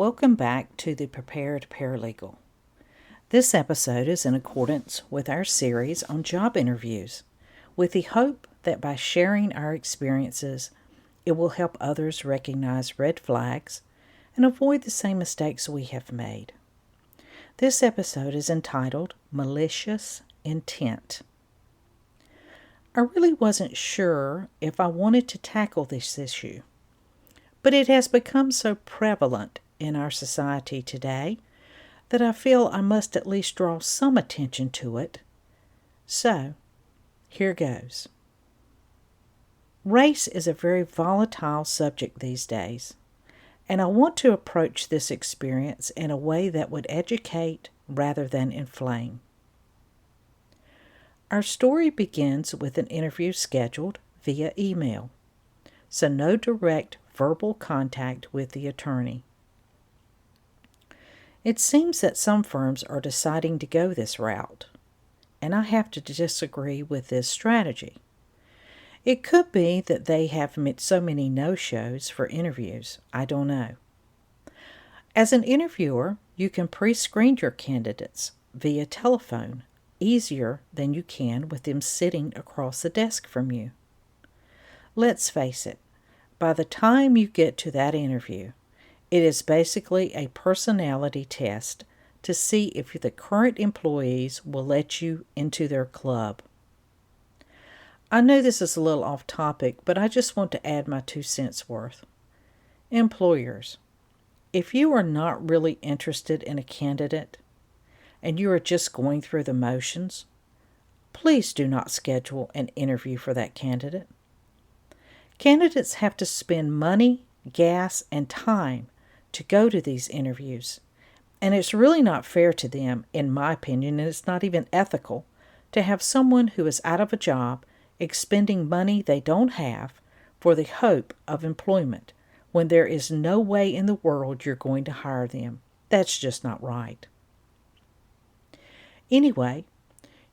Welcome back to the Prepared Paralegal. This episode is in accordance with our series on job interviews, with the hope that by sharing our experiences, it will help others recognize red flags and avoid the same mistakes we have made. This episode is entitled Malicious Intent. I really wasn't sure if I wanted to tackle this issue, but it has become so prevalent in our society today that I feel I must at least draw some attention to it. So, here goes. Race is a very volatile subject these days, and I want to approach this experience in a way that would educate rather than inflame. Our story begins with an interview scheduled via email, so no direct verbal contact with the attorney. It seems that some firms are deciding to go this route, and I have to disagree with this strategy. It could be that they have so many no-shows for interviews. I don't know. As an interviewer, you can pre-screen your candidates via telephone, easier than you can with them sitting across the desk from you. Let's face it, by the time you get to that interview, it is basically a personality test to see if the current employees will let you into their club. I know this is a little off topic, but I just want to add my 2 cents worth. Employers, if you are not really interested in a candidate and you are just going through the motions, please do not schedule an interview for that candidate. Candidates have to spend money, gas, and time to go to these interviews, and it's really not fair to them, in my opinion, and it's not even ethical, to have someone who is out of a job expending money they don't have for the hope of employment when there is no way in the world you're going to hire them. That's just not right. Anyway,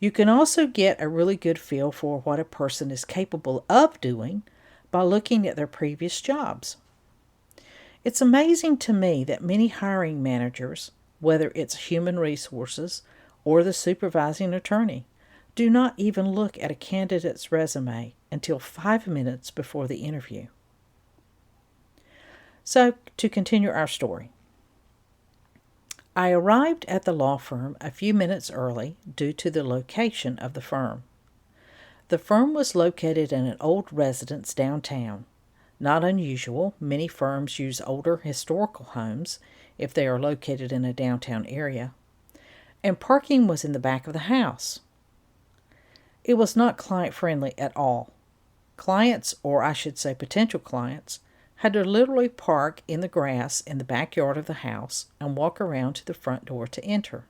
you can also get a really good feel for what a person is capable of doing by looking at their previous jobs. It's amazing to me that many hiring managers, whether it's human resources or the supervising attorney, do not even look at a candidate's resume until 5 minutes before the interview. So, to continue our story. I arrived at the law firm a few minutes early due to the location of the firm. The firm was located in an old residence downtown. Not unusual, many firms use older historical homes if they are located in a downtown area, and parking was in the back of the house. It was not client-friendly at all. Clients, or I should say potential clients, had to literally park in the grass in the backyard of the house and walk around to the front door to enter.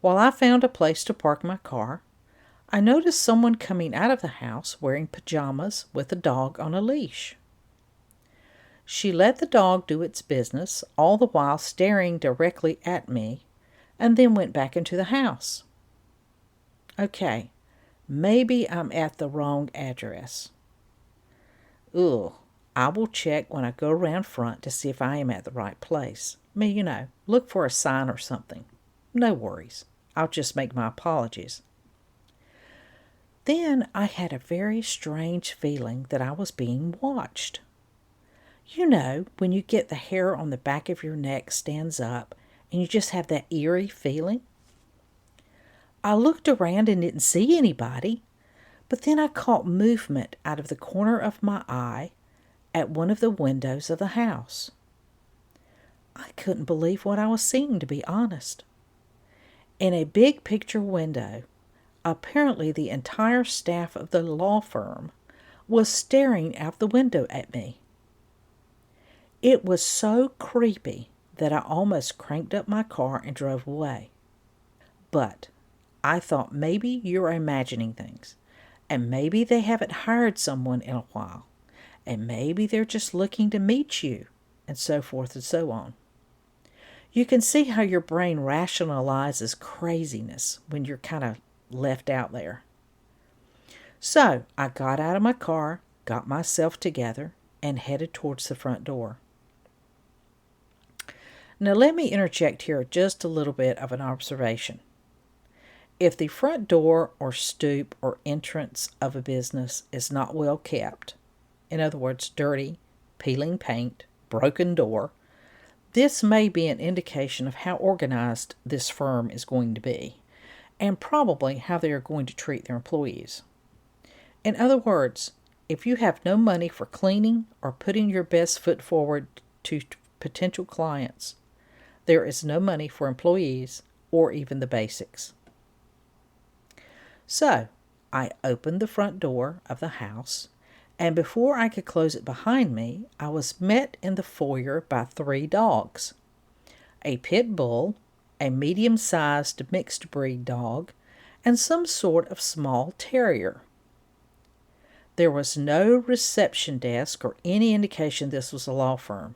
While I found a place to park my car, I noticed someone coming out of the house wearing pajamas with a dog on a leash. She let the dog do its business, all the while staring directly at me, and then went back into the house. Okay, maybe I'm at the wrong address. I will check when I go around front to see if I am at the right place. Look for a sign or something. No worries. I'll just make my apologies. Then I had a very strange feeling that I was being watched. When you get the hair on the back of your neck stands up and you just have that eerie feeling? I looked around and didn't see anybody, but then I caught movement out of the corner of my eye at one of the windows of the house. I couldn't believe what I was seeing, to be honest. In a big picture window, apparently the entire staff of the law firm was staring out the window at me. It was so creepy that I almost cranked up my car and drove away. But I thought maybe you're imagining things, and maybe they haven't hired someone in a while, and maybe they're just looking to meet you, and so forth and so on. You can see how your brain rationalizes craziness when you're kind of left out there. So I got out of my car, got myself together, and headed towards the front door. Now let me interject here just a little bit of an observation. If the front door or stoop or entrance of a business is not well kept, in other words, dirty, peeling paint, broken door, this may be an indication of how organized this firm is going to be, and probably how they are going to treat their employees. In other words, if you have no money for cleaning or putting your best foot forward to potential clients, there is no money for employees or even the basics. So, I opened the front door of the house, and before I could close it behind me, I was met in the foyer by 3 dogs: a pit bull, a medium-sized mixed breed dog, and some sort of small terrier. There was no reception desk or any indication this was a law firm.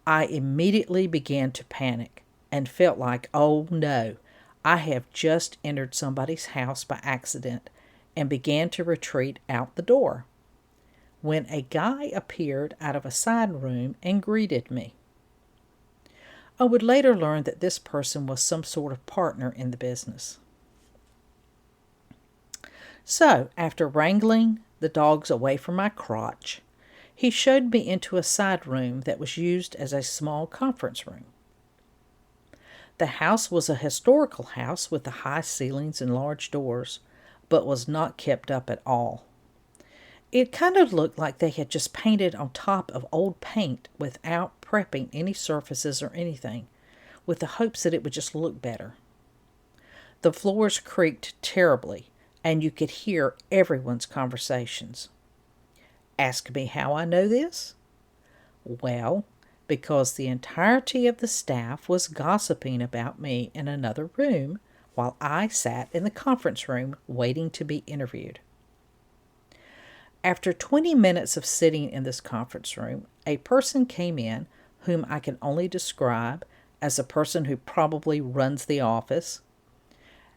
I immediately began to panic and felt like, oh no, I have just entered somebody's house by accident, and began to retreat out the door, when a guy appeared out of a side room and greeted me. I would later learn that this person was some sort of partner in the business. So, after wrangling the dogs away from my crotch, he showed me into a side room that was used as a small conference room. The house was a historical house with the high ceilings and large doors, but was not kept up at all. It kind of looked like they had just painted on top of old paint without prepping any surfaces or anything, with the hopes that it would just look better. The floors creaked terribly, and you could hear everyone's conversations. Ask me how I know this? Well, because the entirety of the staff was gossiping about me in another room while I sat in the conference room waiting to be interviewed. After 20 minutes of sitting in this conference room, a person came in whom I can only describe as a person who probably runs the office,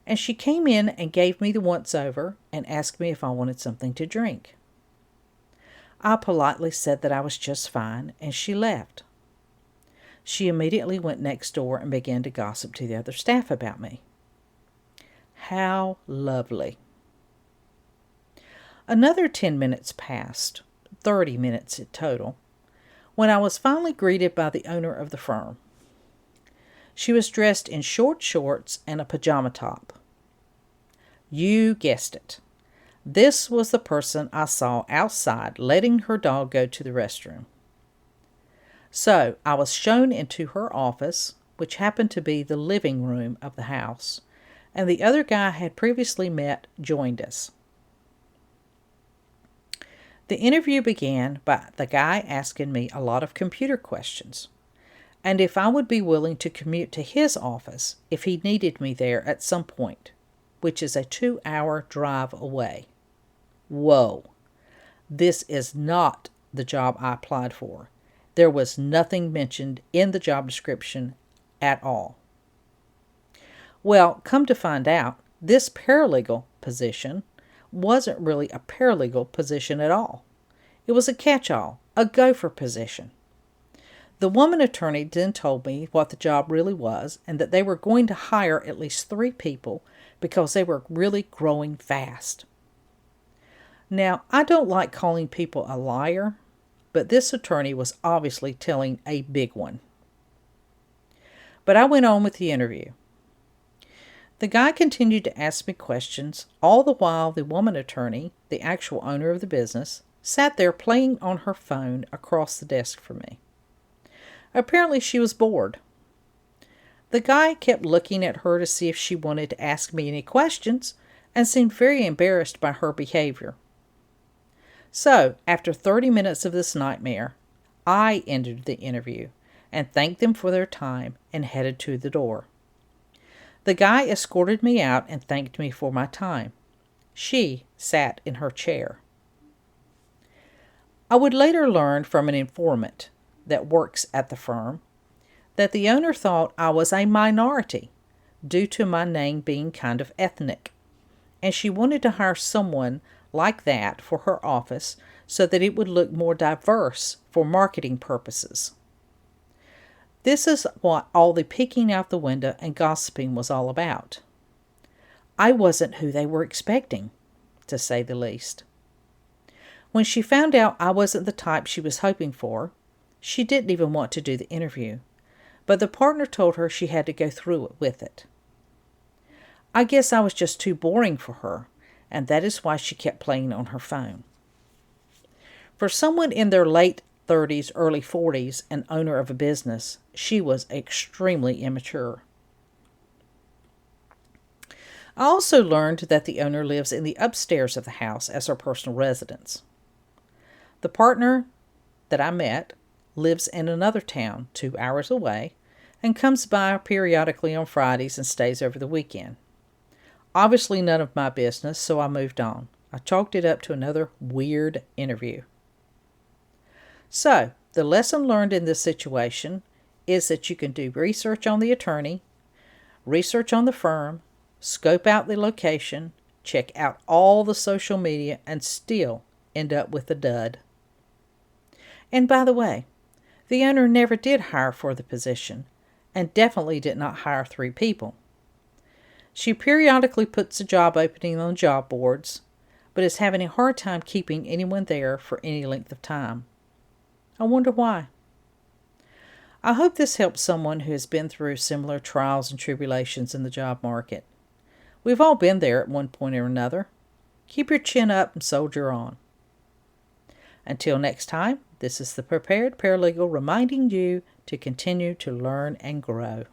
and she came in and gave me the once-over and asked me if I wanted something to drink. I politely said that I was just fine, and she left. She immediately went next door and began to gossip to the other staff about me. How lovely. Another 10 minutes passed, 30 minutes in total, when I was finally greeted by the owner of the firm. She was dressed in short shorts and a pajama top. You guessed it. This was the person I saw outside letting her dog go to the restroom. So I was shown into her office, which happened to be the living room of the house, and the other guy I had previously met joined us. The interview began by the guy asking me a lot of computer questions, and if I would be willing to commute to his office if he needed me there at some point, which is a 2-hour drive away. Whoa! This is not the job I applied for. There was nothing mentioned in the job description at all. Well, come to find out, this paralegal position wasn't really a paralegal position at all. It was a catch-all, a gopher position. The woman attorney then told me what the job really was, and that they were going to hire at least 3 people because they were really growing fast. Now, I don't like calling people a liar, but this attorney was obviously telling a big one. But I went on with the interview. The guy continued to ask me questions, all the while the woman attorney, the actual owner of the business, sat there playing on her phone across the desk from me. Apparently she was bored. The guy kept looking at her to see if she wanted to ask me any questions, and seemed very embarrassed by her behavior. So, after 30 minutes of this nightmare, I ended the interview and thanked them for their time and headed to the door. The guy escorted me out and thanked me for my time. She sat in her chair. I would later learn from an informant that works at the firm that the owner thought I was a minority due to my name being kind of ethnic, and she wanted to hire someone like that for her office so that it would look more diverse for marketing purposes. This is what all the peeking out the window and gossiping was all about. I wasn't who they were expecting, to say the least. When she found out I wasn't the type she was hoping for, she didn't even want to do the interview, but the partner told her she had to go through with it. I guess I was just too boring for her, and that is why she kept playing on her phone. For someone in their late 30s, early 40s, and owner of a business, she was extremely immature. I also learned that the owner lives in the upstairs of the house as her personal residence. The partner that I met lives in another town 2 hours away and comes by periodically on Fridays and stays over the weekend. Obviously none of my business, so I moved on. I chalked it up to another weird interview. So, the lesson learned in this situation is that you can do research on the attorney, research on the firm, scope out the location, check out all the social media, and still end up with a dud. And by the way, the owner never did hire for the position, and definitely did not hire 3 people. She periodically puts a job opening on job boards, but is having a hard time keeping anyone there for any length of time. I wonder why. I hope this helps someone who has been through similar trials and tribulations in the job market. We've all been there at one point or another. Keep your chin up and soldier on. Until next time, this is the Prepared Paralegal reminding you to continue to learn and grow.